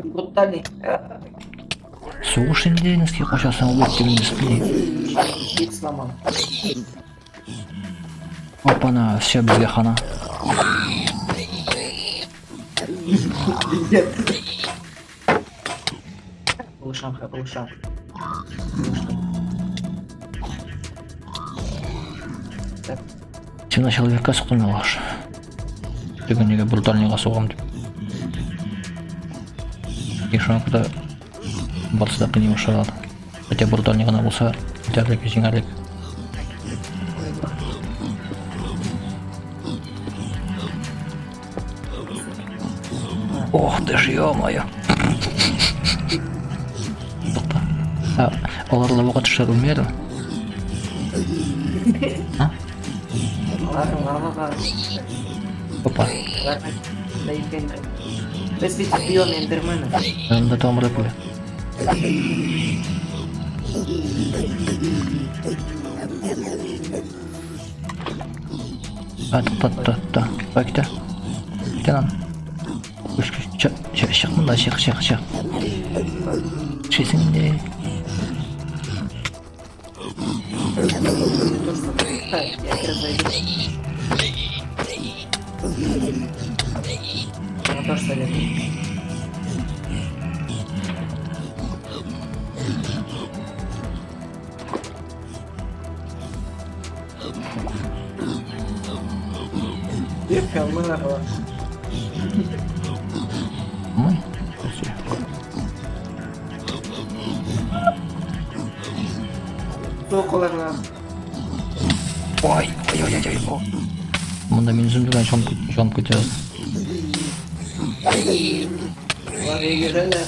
Брутальный. Слушай, Ленинский, сейчас он лоб тебе не спи. Гид сломал. Опа-на, все бізге хана. Нет. Ушам. Так, Сен человека соқтың алғаш. Дегенеге брутальныйға соғам деп. Ешонақта барысы да қиын шығады. Хотя брутальный ғана болса, жеңерлік жеңерлік. Ох ты ж, ё-моё. Тоқта. Олар лаваға түшер өлмеді? лава. Опа. Да и фен. Без ведь биом эндермена. Yanımda tam rapili. Ta. Bak git. Git lan. Çık bundan çık. Şeysin de. Я разойду. Я тоже советую. Камара. Мы? Соколарна. Ой. Мұнда мен үзімдігін жонып кетеді. Ладно, егерелер.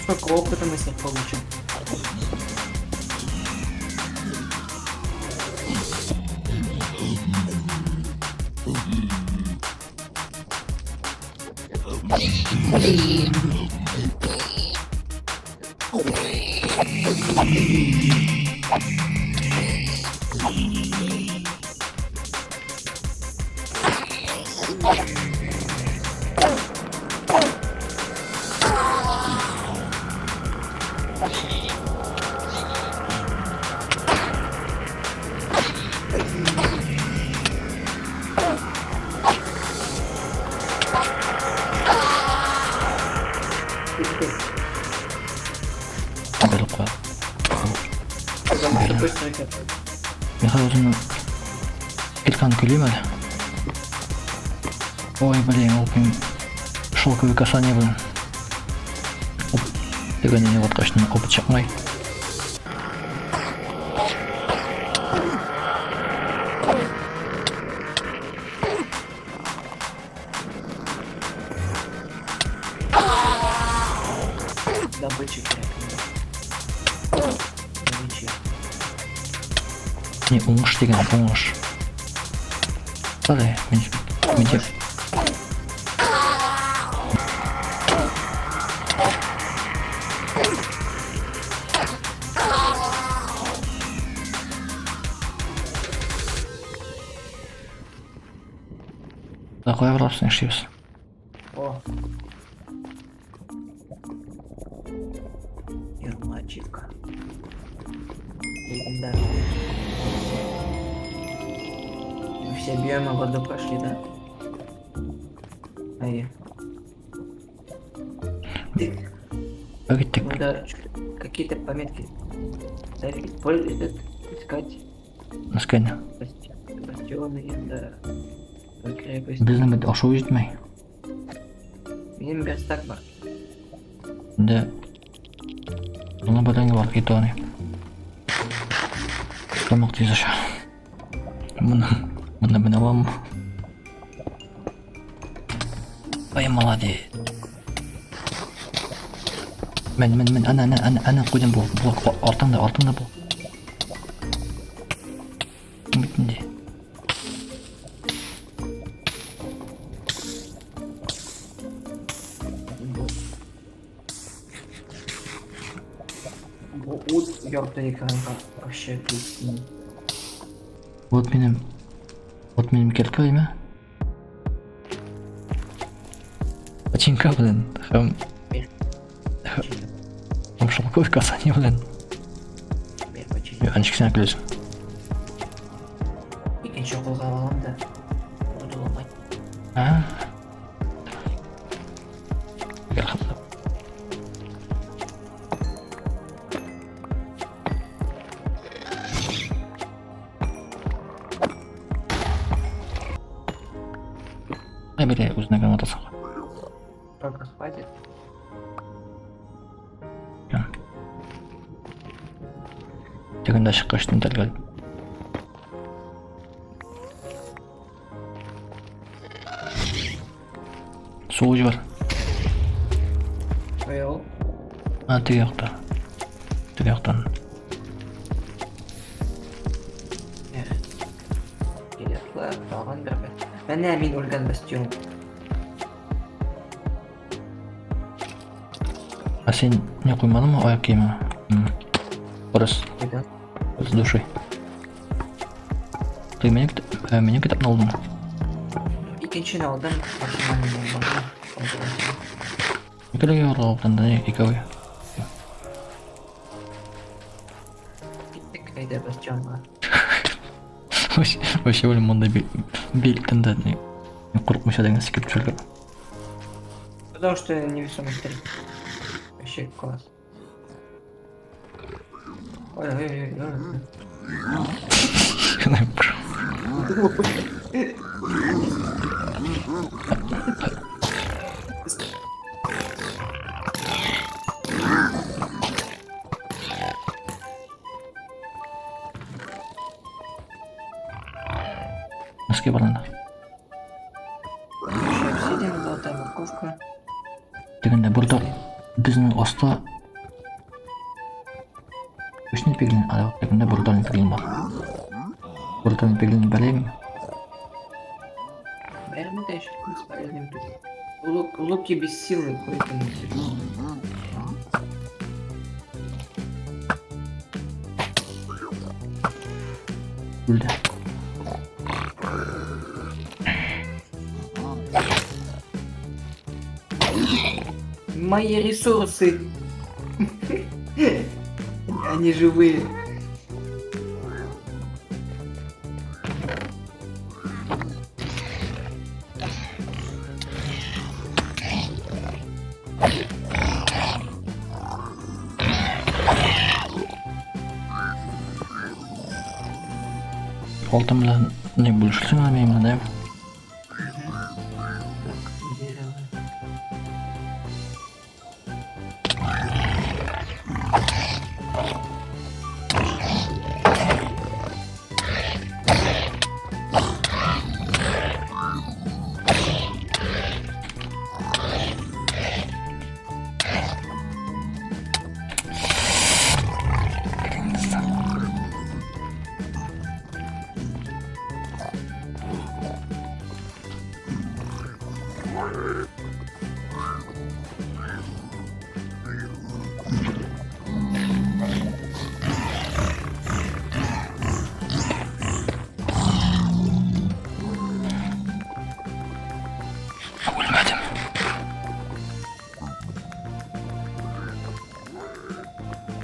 Сколько опыта мы с них получим? Беріп қояды. Мен қазір өзімнің килканы күлейм әлі. Ой, блин, ол мен шелковый касание блин. Оп, дегенде не отқашты опыт шықмай. Добычек. Не, оңыш деген оңыш. Қалай, мен деп. Қоя беріпсің, ішеміз. О. Ермачик. Легендарный. Мы все биомы в воду пошли, да? Ай. Погиттік. Надо какие-то пометки искать. Наскені. Бастионы, да. Крепость. Біздің бәді ашу жетмей. Менің берстак бар. Да. Бұны бәдәңі бар кетуаны. Тамақ тез аша. Мұны мен аламын. Ай, молодец. Мен, ана қойдым бұл. Артыңда бұл. Ёпта экранға вообще клейстейін. Вот менің келка ме? Починка, блин. Хам шелковый касание, блин. Анчиксен күлесің. Екінші қолға алам да ұтыламайды. Гел хатта. Бәле өзіне гранатасы ғой. Только хватит. Тегінде шыққаштың дәлгәл. Суы бар. Оял. Теге яқта. Теге яқтан. Келетлер, тағын бір. Мәне мен өлген бастион. Сен не қоймадың ма аяқ киімі? Орыс. Қойдан. С душой. Ты менің кітапны алдың? Екіншіні алдым, машинаның болмады. Екіліге орғалықтан да екеуі. Кеттік қайда бастионға. Вообще өлім мұндай биліктен да қорқмыша деген секіріп жүрген. Потому что невесомость 3. Вообще класс. Ой. Носки барында. Обсидиан, золотая морковка. Дегенде burada біздің оста Üçüncü pigilin ayaklarında brutal pigilin var. Brutal pigilin belirli mi? Наверное, да, еще бесполезный тут. Луки без силы поэтому. Öldü. Мои ресурсы. Они живые. Oltam bilan ne bo'lishsin men da.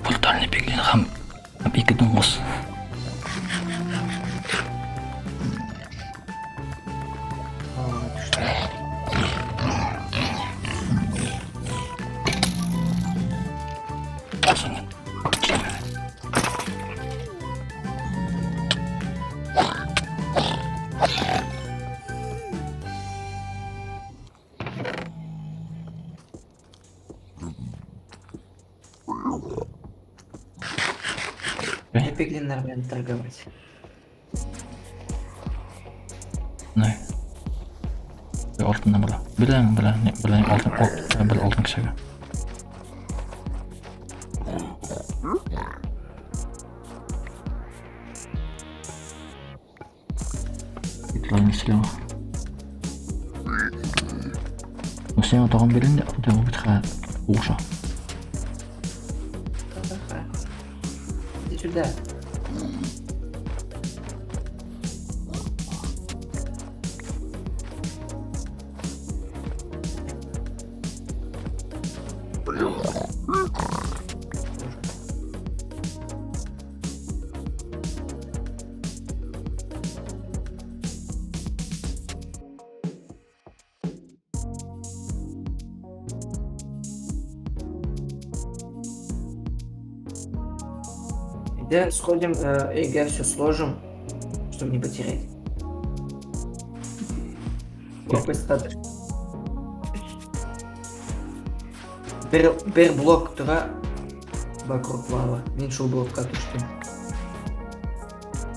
Брутальный пиглин ham ikki do'ng'iz. Пиглинер bilan торговать. Ne? Bir altından bula. Bilen altın kişiye. İtlerin silahı. Mesela tağım birinde de bu bitki uğuşa. сюда. Да, сходим, ЭГ все сложим, чтобы не потерять. Пропасть статус. Бер блок 2 вокруг лава. Меньше блок катушки.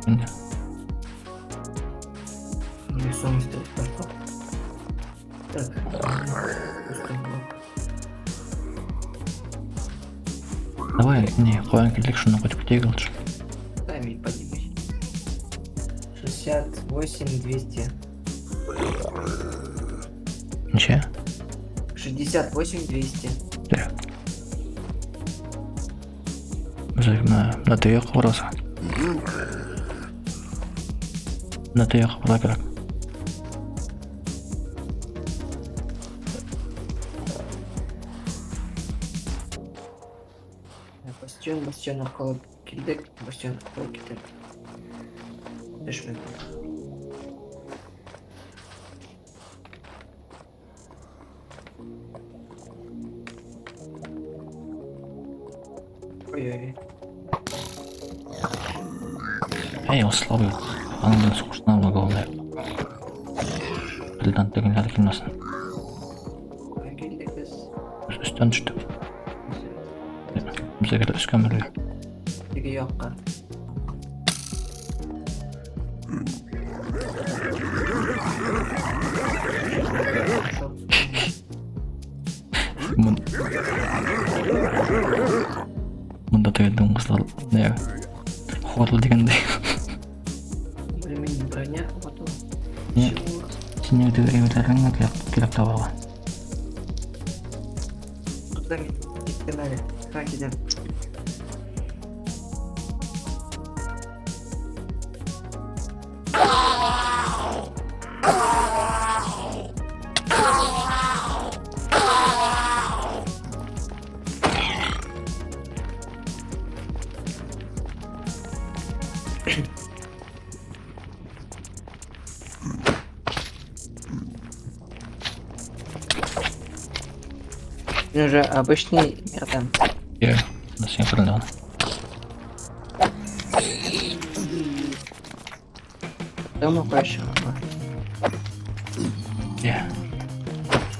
Не. Нарисуем стрелку. Так. Пускай блок. Давай, не, қоян келдік, шunu қойып кетейік лучше. Дай мне поднимись. 68 200. Неше? 68 200. Так. Бізде мына түйе қабырғасы. Мына түйе қабырға керек. Бастион арқылы келдік. Бастион арқылы кетеді. 3 минут. Ой-ой-ой. Ей, осы слабый. Аныңдың соғышына бағалай. Білдан тегінлері келмесін. Келдік біз. Үстен түштік. Бізде келі үскен бірге. Теге yoqqa. Мұнда тегелдің қызлар не хорлы дегендей. Алюминий броня, вот он. Не. Чего? Сенің тегелеріңе керек табаға. Куда кетті? Как идем? Уже обычный мир там. Е, да сен көрінді. Дома больше. Е.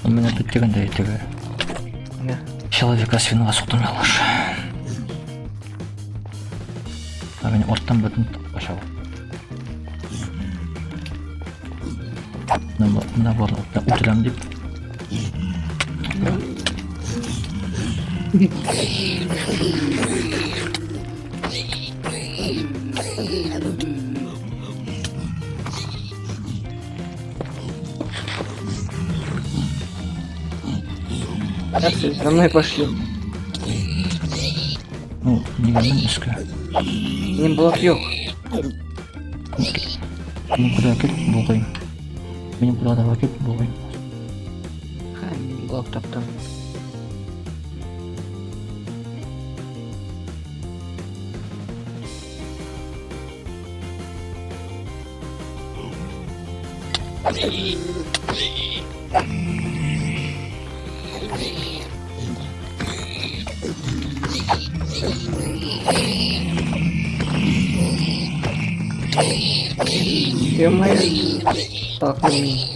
У меня тут тегінде теге. Да. Человека свиного соқтым ялаш. А мен орттан бөтін башау. Мына бар, ұтырам деп. Так, за мной пошли. Ну, дегенмен үскі. Не блок yok. Мен куда әкет болғайым. Мен куда да әкет болғайым. Ха, блок таптым. Ё-моё. Толкни меня.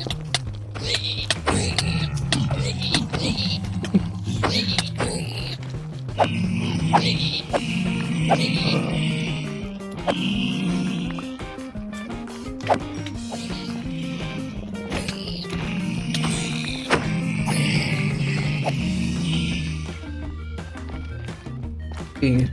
Игорь.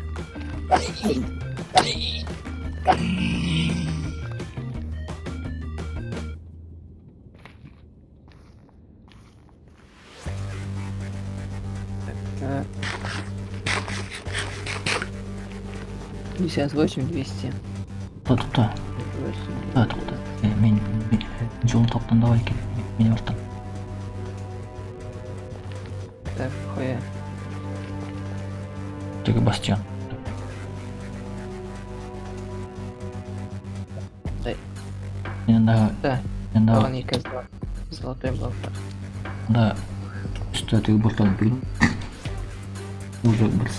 58, 200. Тоқта. 58. Тоқта. Мен жолын таптым, давай кел. Мені ұрттым. Так, хуя. Теге бастион. Дай. Енді Да, енді он екі золотой блок. да үсті теге бұрталып келдім. Уже бір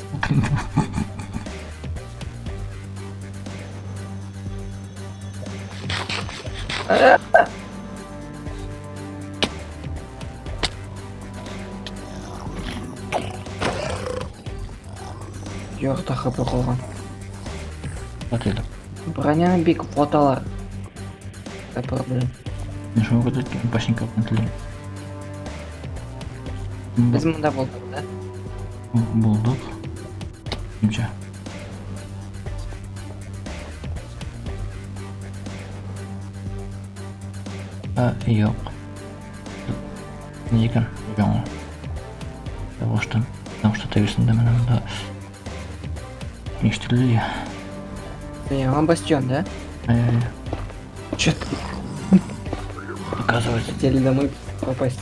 Жоқ, тақырып қойған. ателі. Броняны бек флоталар. Это проблема. Мен шоу көтеткен башника көтілдім. Біз мұнда болдық, да? Болдық. Кімше? Жоқ. Не екен? Жаңа. Оштан. Потому что тегісінде мен анда ештірлі. Он бастион, да? Чё ты Оказывается. хотели домой попасть?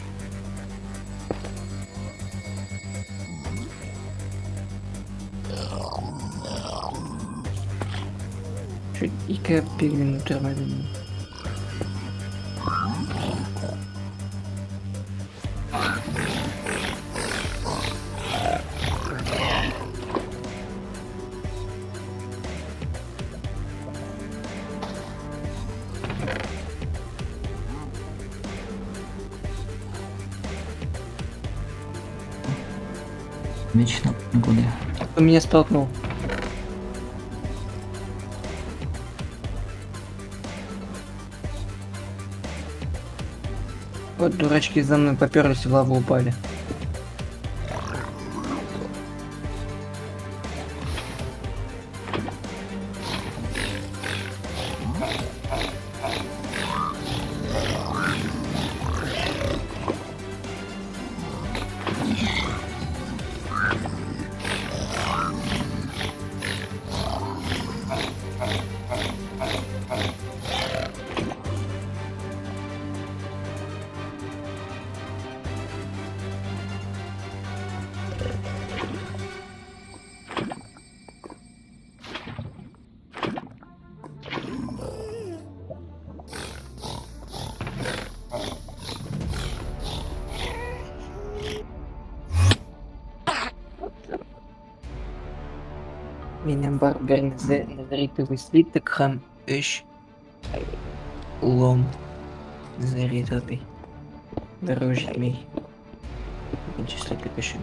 Чуть ике пиглин термалин. Вечно годы. Кто меня столкнул? Вот дурачки за мной поперлись, в лаву упали. Менен бар бир незаритовый слиток һәм 3 лом незаритовый. Дорого җитмей. Икенче слиток өчен.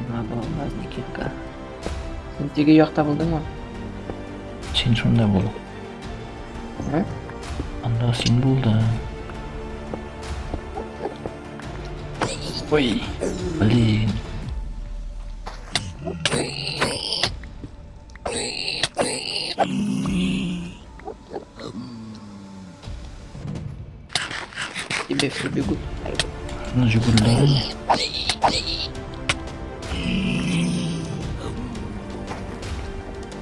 Мына алмазный кирка. Сен теге якта булдыңмы? Сен шунда бол. А? Анда сен болды. Ой, блин. Тебе все бегут. На Жигуле.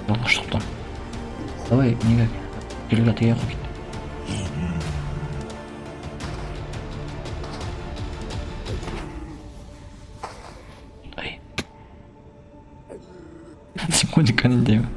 Ладно, что там? Давай, никак. Ребята, я купить. Ай. Секундика, не делаю.